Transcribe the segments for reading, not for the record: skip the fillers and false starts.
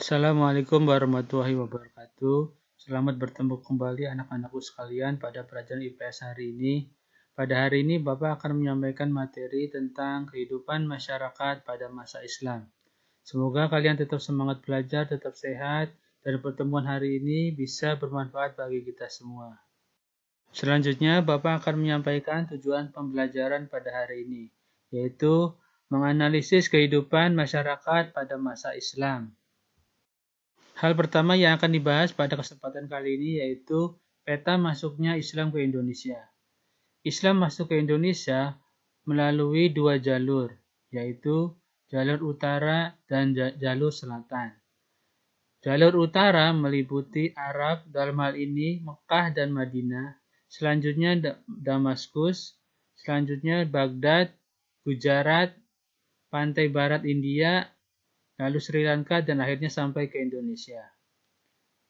Assalamualaikum warahmatullahi wabarakatuh. Selamat bertemu kembali anak-anakku sekalian pada pelajaran IPS hari ini. Pada hari ini Bapak akan menyampaikan materi tentang kehidupan masyarakat pada masa Islam. Semoga kalian tetap semangat belajar, tetap sehat, dan pertemuan hari ini bisa bermanfaat bagi kita semua. Selanjutnya Bapak akan menyampaikan tujuan pembelajaran pada hari ini, yaitu menganalisis kehidupan masyarakat pada masa Islam. Hal pertama yang akan dibahas pada kesempatan kali ini yaitu peta masuknya Islam ke Indonesia. Islam masuk ke Indonesia melalui dua jalur, yaitu jalur utara dan jalur selatan. Jalur utara meliputi Arab, dalam hal ini Mekah dan Madinah, selanjutnya Damaskus, selanjutnya Baghdad, Gujarat, pantai barat India, lalu Sri Lanka, dan akhirnya sampai ke Indonesia.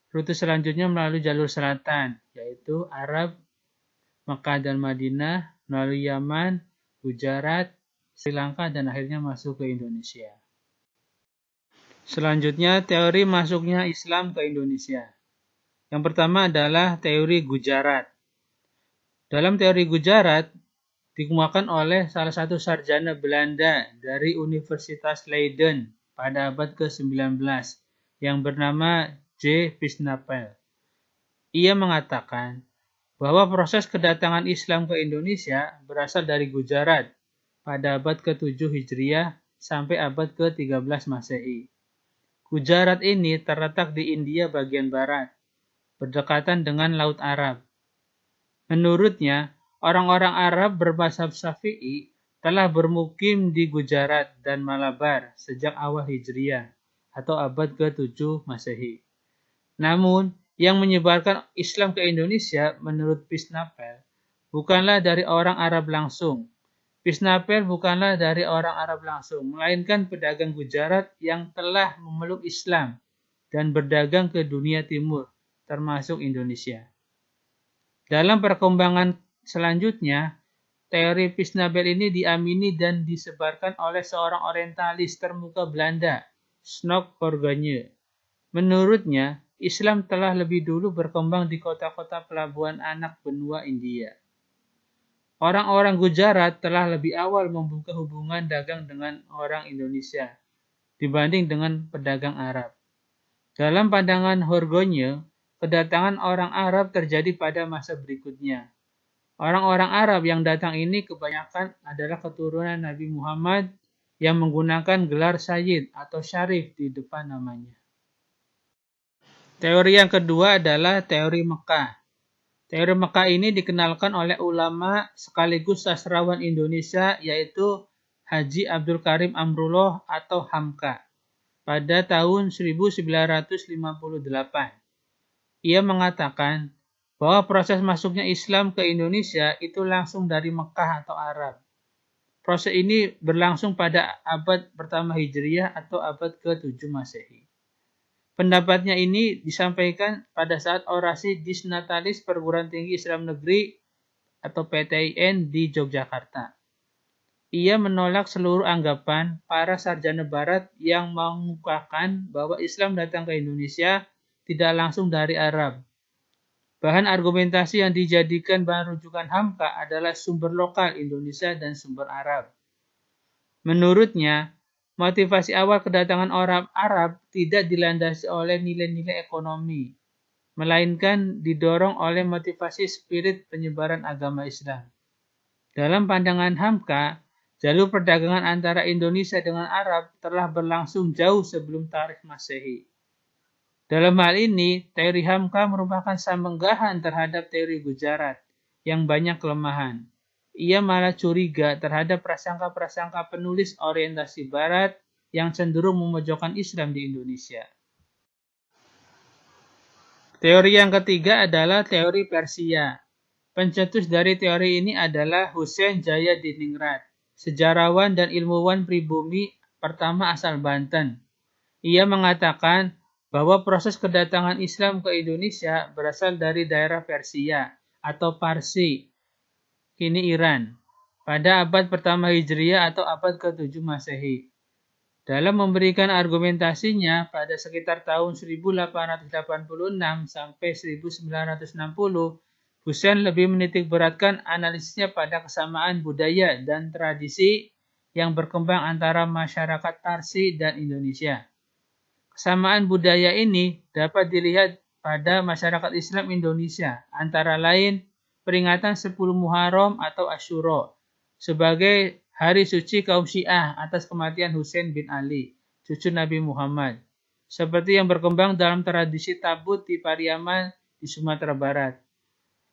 Rute selanjutnya melalui jalur selatan, yaitu Arab, Mekah dan Madinah, melalui Yaman, Gujarat, Sri Lanka, dan akhirnya masuk ke Indonesia. Selanjutnya, teori masuknya Islam ke Indonesia. Yang pertama adalah teori Gujarat. Dalam teori Gujarat, dikemukakan oleh salah satu sarjana Belanda dari Universitas Leiden pada abad ke-19 yang bernama J. Visnapel. Ia mengatakan bahwa proses kedatangan Islam ke Indonesia berasal dari Gujarat pada abad ke-7 Hijriah sampai abad ke-13 Masehi. Gujarat ini terletak di India bagian barat, berdekatan dengan Laut Arab. Menurutnya, orang-orang Arab bermazhab Syafi'i telah bermukim di Gujarat dan Malabar sejak awal Hijriah atau abad ke-7 Masehi. Namun, yang menyebarkan Islam ke Indonesia menurut Visnapel bukanlah dari orang Arab langsung. Visnapel bukanlah dari orang Arab langsung, melainkan pedagang Gujarat yang telah memeluk Islam dan berdagang ke dunia timur, termasuk Indonesia. Dalam perkembangan selanjutnya, teori Visnapel ini diamini dan disebarkan oleh seorang orientalis termuka Belanda, Snok Horganje. Menurutnya, Islam telah lebih dulu berkembang di kota-kota pelabuhan anak benua India. Orang-orang Gujarat telah lebih awal membuka hubungan dagang dengan orang Indonesia dibanding dengan pedagang Arab. Dalam pandangan Horganje, kedatangan orang Arab terjadi pada masa berikutnya. Orang-orang Arab yang datang ini kebanyakan adalah keturunan Nabi Muhammad yang menggunakan gelar Sayyid atau Syarif di depan namanya. Teori yang kedua adalah teori Mekah. Teori Mekah ini dikenalkan oleh ulama sekaligus sastrawan Indonesia yaitu Haji Abdul Karim Amrullah atau Hamka pada tahun 1958. Ia mengatakan bahwa proses masuknya Islam ke Indonesia itu langsung dari Mekah atau Arab. Proses ini berlangsung pada abad pertama Hijriah atau abad ke-7 Masehi. Pendapatnya ini disampaikan pada saat orasi Disnatalis Perguruan Tinggi Islam Negeri atau PTIN di Yogyakarta. Ia menolak seluruh anggapan para sarjana barat yang mengungkapkan bahwa Islam datang ke Indonesia tidak langsung dari Arab. Bahan argumentasi yang dijadikan bahan rujukan Hamka adalah sumber lokal Indonesia dan sumber Arab. Menurutnya, motivasi awal kedatangan orang Arab tidak dilandasi oleh nilai-nilai ekonomi, melainkan didorong oleh motivasi spirit penyebaran agama Islam. Dalam pandangan Hamka, jalur perdagangan antara Indonesia dengan Arab telah berlangsung jauh sebelum tarikh Masehi. Dalam hal ini, teori Hamka merupakan sambenggahan terhadap teori Gujarat yang banyak kelemahan. Ia malah curiga terhadap prasangka-prasangka penulis orientasi Barat yang cenderung memojokkan Islam di Indonesia. Teori yang ketiga adalah teori Persia. Pencetus dari teori ini adalah Husein Jayadiningrat, sejarawan dan ilmuwan pribumi pertama asal Banten. Ia mengatakan bahwa proses kedatangan Islam ke Indonesia berasal dari daerah Persia atau Parsi, kini Iran, pada abad pertama Hijriah atau abad ke-7 Masehi. Dalam memberikan argumentasinya pada sekitar tahun 1886 sampai 1960, Hussein lebih menitikberatkan analisisnya pada kesamaan budaya dan tradisi yang berkembang antara masyarakat Parsi dan Indonesia. Kesamaan budaya ini dapat dilihat pada masyarakat Islam Indonesia, antara lain peringatan 10 Muharram atau Asyura sebagai hari suci kaum Syiah atas kematian Husain bin Ali, cucu Nabi Muhammad, seperti yang berkembang dalam tradisi tabut di Pariaman di Sumatera Barat.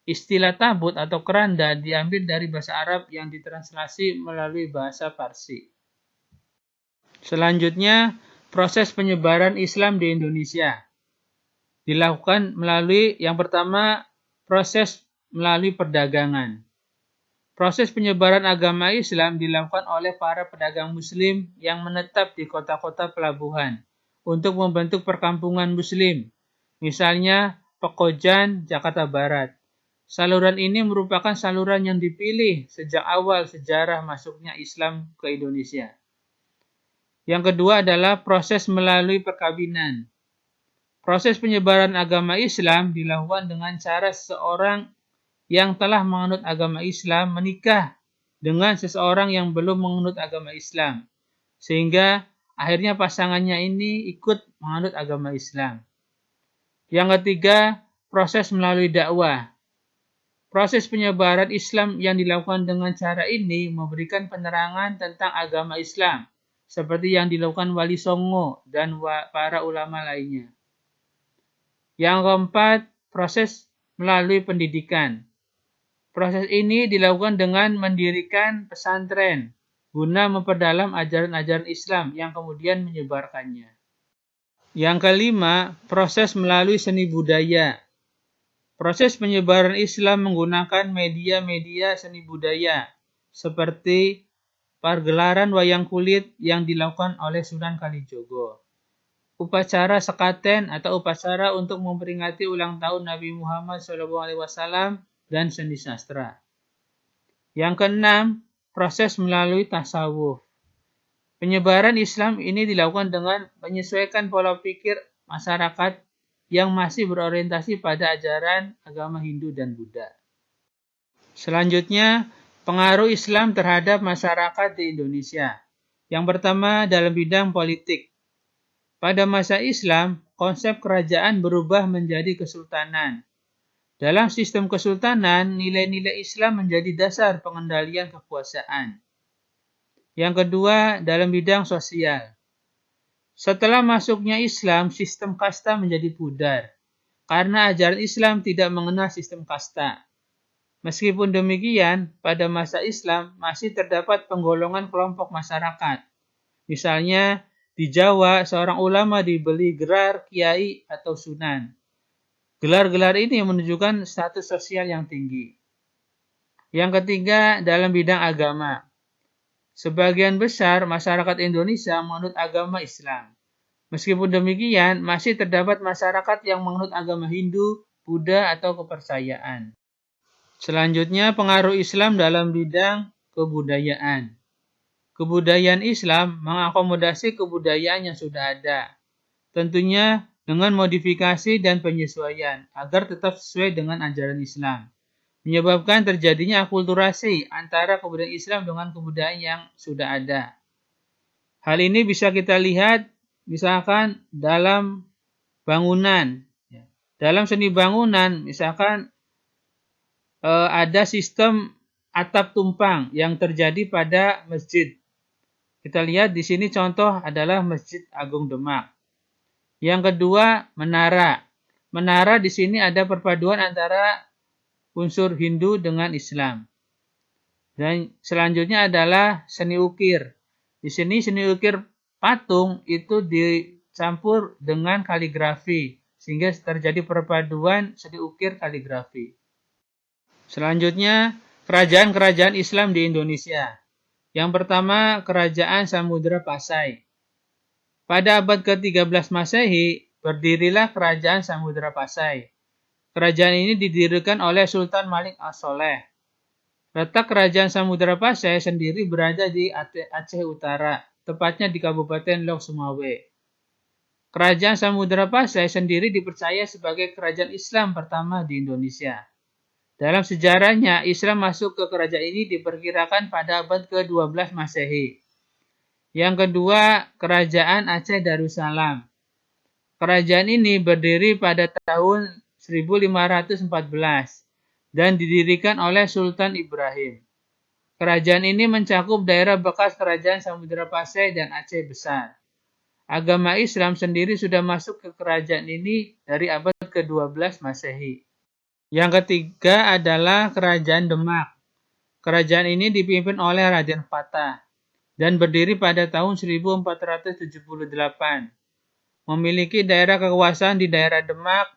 Istilah tabut atau keranda diambil dari bahasa Arab yang ditranslasi melalui bahasa Parsi. Selanjutnya, proses penyebaran Islam di Indonesia dilakukan melalui yang pertama, proses melalui perdagangan. Proses penyebaran agama Islam dilakukan oleh para pedagang Muslim yang menetap di kota-kota pelabuhan untuk membentuk perkampungan Muslim, misalnya Pekojan, Jakarta Barat. Saluran ini merupakan saluran yang dipilih sejak awal sejarah masuknya Islam ke Indonesia. Yang kedua adalah proses melalui perkawinan. Proses penyebaran agama Islam dilakukan dengan cara seseorang yang telah menganut agama Islam menikah dengan seseorang yang belum menganut agama Islam, sehingga akhirnya pasangannya ini ikut menganut agama Islam. Yang ketiga, proses melalui dakwah. Proses penyebaran Islam yang dilakukan dengan cara ini memberikan penerangan tentang agama Islam, seperti yang dilakukan Wali Songo dan para ulama lainnya. Yang keempat, proses melalui pendidikan. Proses ini dilakukan dengan mendirikan pesantren guna memperdalam ajaran-ajaran Islam yang kemudian menyebarkannya. Yang kelima, proses melalui seni budaya. Proses penyebaran Islam menggunakan media-media seni budaya seperti pergelaran wayang kulit yang dilakukan oleh Sunan Kalijogo, upacara sekaten atau upacara untuk memperingati ulang tahun Nabi Muhammad SAW, dan seni sastra. Yang keenam, proses melalui tasawuf. Penyebaran Islam ini dilakukan dengan menyesuaikan pola pikir masyarakat yang masih berorientasi pada ajaran agama Hindu dan Buddha. Selanjutnya, pengaruh Islam terhadap masyarakat di Indonesia. Yang pertama, dalam bidang politik. Pada masa Islam, konsep kerajaan berubah menjadi kesultanan. Dalam sistem kesultanan, nilai-nilai Islam menjadi dasar pengendalian kekuasaan. Yang kedua, dalam bidang sosial. Setelah masuknya Islam, sistem kasta menjadi pudar, karena ajaran Islam tidak mengenal sistem kasta. Meskipun demikian, pada masa Islam masih terdapat penggolongan kelompok masyarakat. Misalnya, di Jawa, seorang ulama diberi gelar kiai atau sunan. Gelar-gelar ini menunjukkan status sosial yang tinggi. Yang ketiga, dalam bidang agama. Sebagian besar masyarakat Indonesia menganut agama Islam. Meskipun demikian, masih terdapat masyarakat yang menganut agama Hindu, Buddha, atau kepercayaan. Selanjutnya, pengaruh Islam dalam bidang kebudayaan. Kebudayaan Islam mengakomodasi kebudayaan yang sudah ada. Tentunya dengan modifikasi dan penyesuaian agar tetap sesuai dengan ajaran Islam, menyebabkan terjadinya akulturasi antara kebudayaan Islam dengan kebudayaan yang sudah ada. Hal ini bisa kita lihat misalkan dalam bangunan. Dalam seni bangunan, misalkan ada sistem atap tumpang yang terjadi pada masjid. Kita lihat di sini contoh adalah Masjid Agung Demak. Yang kedua, menara. Menara di sini ada perpaduan antara unsur Hindu dengan Islam. Dan selanjutnya adalah seni ukir. Di sini seni ukir patung itu dicampur dengan kaligrafi, sehingga terjadi perpaduan seni ukir kaligrafi. Selanjutnya, kerajaan-kerajaan Islam di Indonesia. Yang pertama, Kerajaan Samudra Pasai. Pada abad ke-13 Masehi, berdirilah Kerajaan Samudra Pasai. Kerajaan ini didirikan oleh Sultan Malik As-Soleh. Letak Kerajaan Samudra Pasai sendiri berada di Aceh Utara, tepatnya di Kabupaten Lok Sumawe. Kerajaan Samudra Pasai sendiri dipercaya sebagai kerajaan Islam pertama di Indonesia. Dalam sejarahnya, Islam masuk ke kerajaan ini diperkirakan pada abad ke-12 Masehi. Yang kedua, Kerajaan Aceh Darussalam. Kerajaan ini berdiri pada tahun 1514 dan didirikan oleh Sultan Ibrahim. Kerajaan ini mencakup daerah bekas Kerajaan Samudra Pasai dan Aceh Besar. Agama Islam sendiri sudah masuk ke kerajaan ini dari abad ke-12 Masehi. Yang ketiga adalah Kerajaan Demak. Kerajaan ini dipimpin oleh Raden Fatah dan berdiri pada tahun 1478. Memiliki daerah kekuasaan di daerah Demak.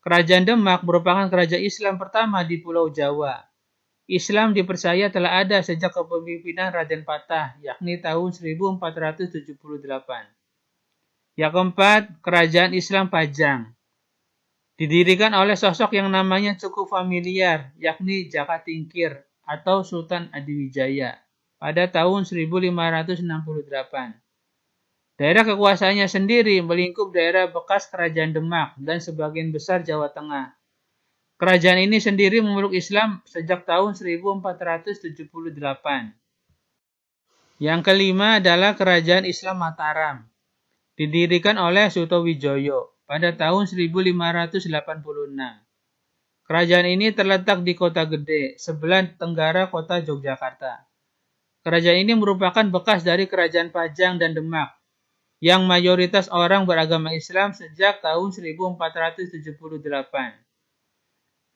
Kerajaan Demak merupakan kerajaan Islam pertama di Pulau Jawa. Islam dipercaya telah ada sejak kepemimpinan Raden Fatah, yakni tahun 1478. Yang keempat, Kerajaan Islam Pajang. Didirikan oleh sosok yang namanya cukup familiar, yakni Jaka Tingkir atau Sultan Adiwijaya pada tahun 1568. Daerah kekuasaannya sendiri melingkup daerah bekas Kerajaan Demak dan sebagian besar Jawa Tengah. Kerajaan ini sendiri memeluk Islam sejak tahun 1478. Yang kelima adalah Kerajaan Islam Mataram. Didirikan oleh Sutowijoyo pada tahun 1586. Kerajaan ini terletak di Kota Gede, sebelah tenggara kota Yogyakarta. Kerajaan ini merupakan bekas dari Kerajaan Pajang dan Demak, yang mayoritas orang beragama Islam sejak tahun 1478.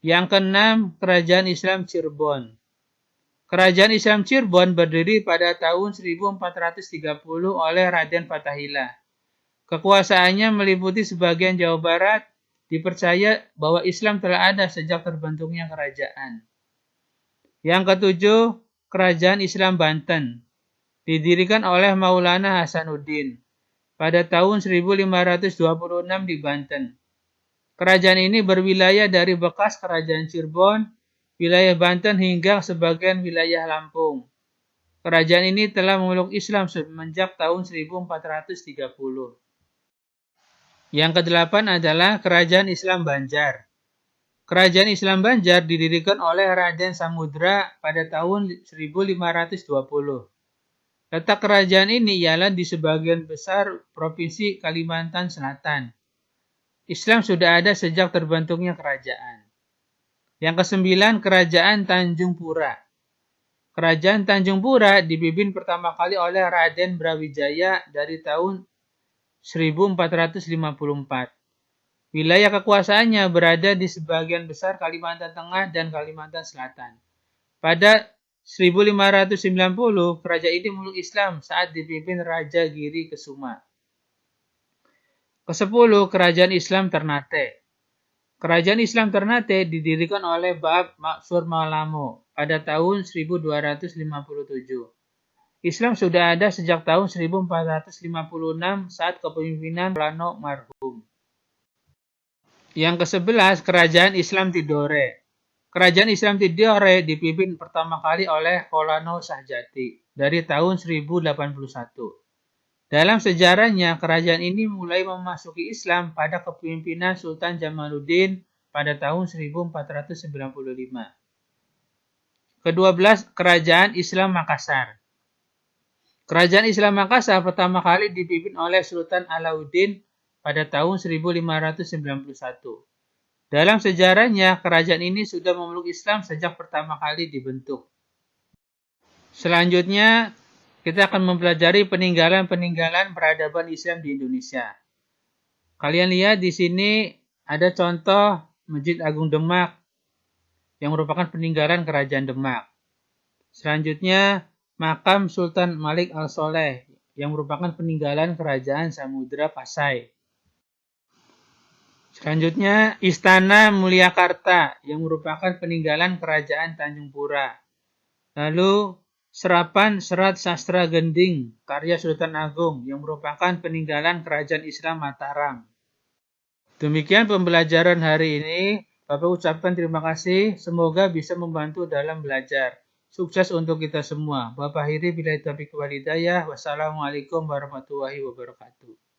Yang keenam, Kerajaan Islam Cirebon. Kerajaan Islam Cirebon berdiri pada tahun 1430 oleh Raden Fatthahillah. Kekuasaannya meliputi sebagian Jawa Barat. Dipercaya bahwa Islam telah ada sejak terbentuknya kerajaan. Yang ketujuh, Kerajaan Islam Banten. Didirikan oleh Maulana Hasanuddin pada tahun 1526 di Banten. Kerajaan ini berwilayah dari bekas Kerajaan Cirebon, wilayah Banten hingga sebagian wilayah Lampung. Kerajaan ini telah memeluk Islam semenjak tahun 1430. Yang kedelapan adalah Kerajaan Islam Banjar. Kerajaan Islam Banjar didirikan oleh Raden Samudra pada tahun 1520. Letak kerajaan ini ialah di sebagian besar Provinsi Kalimantan Selatan. Islam sudah ada sejak terbentuknya kerajaan. Yang kesembilan, Kerajaan Tanjung Pura. Kerajaan Tanjung Pura dipimpin pertama kali oleh Raden Brawijaya dari tahun 1454. Wilayah kekuasaannya berada di sebagian besar Kalimantan Tengah dan Kalimantan Selatan. Pada 1590, kerajaan ini memeluk Islam saat dipimpin Raja Giri Kesuma. Kesepuluh, Kerajaan Islam Ternate. Kerajaan Islam Ternate didirikan oleh Baab Maksur Malamo pada tahun 1257. Islam sudah ada sejak tahun 1456 saat kepemimpinan Plano marhum. Yang ke-11, Kerajaan Islam Tidore. Kerajaan Islam Tidore dipimpin pertama kali oleh Kolano Shahjati dari tahun 1081. Dalam sejarahnya, kerajaan ini mulai memasuki Islam pada kepemimpinan Sultan Jamaluddin pada tahun 1495. Ke-12, Kerajaan Islam Makassar. Kerajaan Islam Makassar pertama kali dipimpin oleh Sultan Alauddin pada tahun 1591. Dalam sejarahnya, kerajaan ini sudah memeluk Islam sejak pertama kali dibentuk. Selanjutnya, kita akan mempelajari peninggalan-peninggalan peradaban Islam di Indonesia. Kalian lihat di sini ada contoh Masjid Agung Demak yang merupakan peninggalan Kerajaan Demak. Selanjutnya, Makam Sultan Malik Al-Soleh yang merupakan peninggalan Kerajaan Samudra Pasai. Selanjutnya, Istana Mulyakarta yang merupakan peninggalan Kerajaan Tanjung Pura. Lalu, Serapan Serat Sastra Gending karya Sultan Agung yang merupakan peninggalan Kerajaan Islam Mataram. Demikian pembelajaran hari ini. Bapak ucapkan terima kasih. Semoga bisa membantu dalam belajar. Sukses untuk kita semua. Bapak Hiri bila taufiq wal hidayah. Wassalamualaikum warahmatullahi wabarakatuh.